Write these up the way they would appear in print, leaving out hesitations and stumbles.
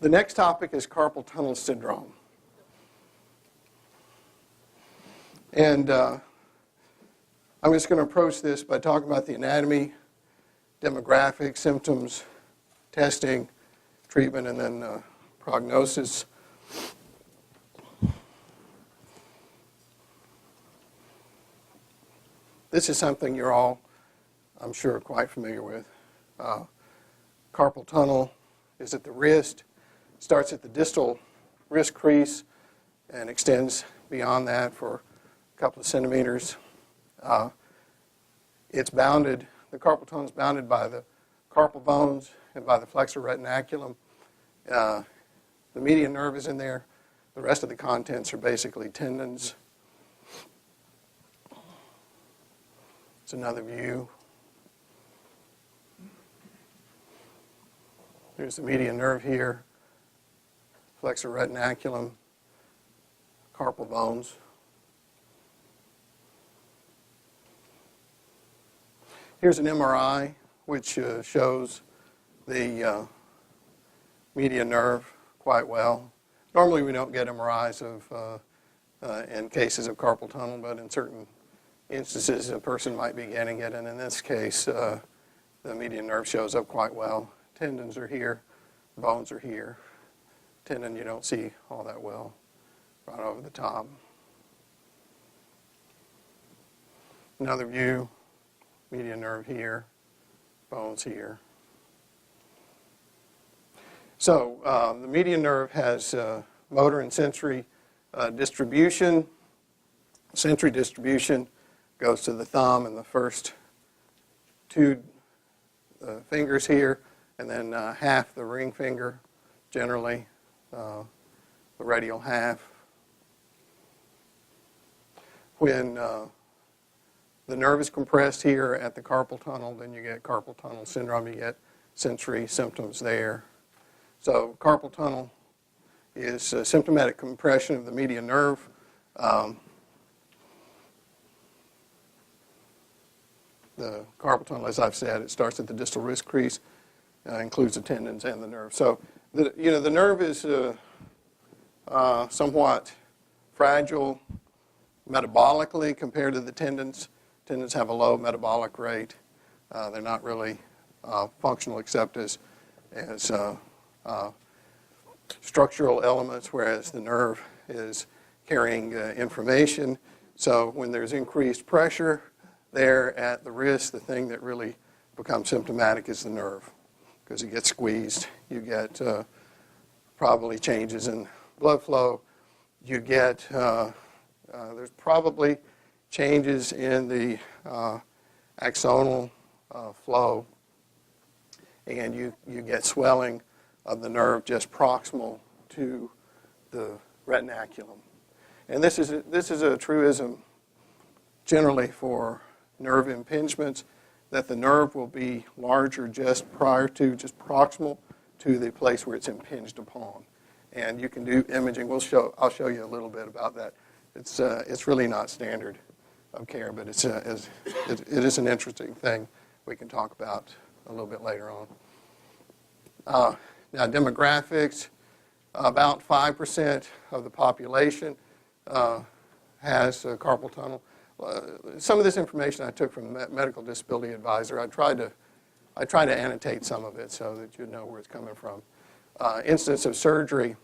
The next topic is carpal tunnel syndrome. And I'm just going to approach this by talking about the anatomy, demographics, symptoms, testing, treatment, and then prognosis. This is something you're all, I'm sure, quite familiar with. Carpal tunnel is at the wrist, starts at the distal wrist crease, and extends beyond that for a couple of centimeters. It's bounded, the carpal tunnel is bounded by the carpal bones and by the flexor retinaculum. The median nerve is in there. The rest of the contents are basically tendons. It's another view. There's the median nerve here, flexor retinaculum, carpal bones. Here's an MRI which shows the median nerve quite well. Normally we don't get MRIs in cases of carpal tunnel, but in certain instances a person might be getting it, and in this case the median nerve shows up quite well. Tendons are here, bones are here. Tendon you don't see all that well, right over the top. Another view, median nerve here, bones here. So the median nerve has motor and sensory distribution. Sensory distribution goes to the thumb and the first two fingers here, and then half the ring finger, generally, the radial half. When the nerve is compressed here at the carpal tunnel, then you get carpal tunnel syndrome, you get sensory symptoms there. So carpal tunnel is symptomatic compression of the median nerve. The carpal tunnel, as I've said, it starts at the distal wrist crease, includes the tendons and the nerve. So the nerve is somewhat fragile metabolically compared to the tendons. Tendons have a low metabolic rate. They're not really functional except as structural elements, whereas the nerve is carrying information. So when there's increased pressure there at the wrist, the thing that really becomes symptomatic is the nerve, because it gets squeezed. You get probably changes in blood flow. You get, there's probably changes in the axonal flow, and you get swelling of the nerve just proximal to the retinaculum. And this is a truism generally for nerve impingements, that the nerve will be larger just proximal to the place where it's impinged upon. And you can do imaging. I'll show you a little bit about that. It's really not standard of care, but it is an interesting thing we can talk about a little bit later on. Now, demographics, about 5% of the population has carpal tunnel. Some of this information I took from the Medical Disability Advisor. I tried to annotate some of it so that you'd know where it's coming from. Incidence of surgery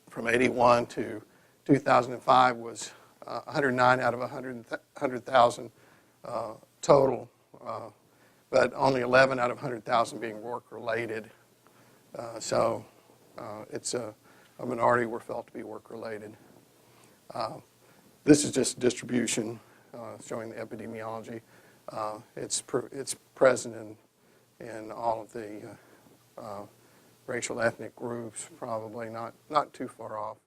from 81 to 2005 was 109 out of 100,000 total, but only 11 out of 100,000 being work-related. So it's a minority were felt to be work-related. This is just distribution, showing the epidemiology. It's present in all of the racial ethnic groups, probably not too far off.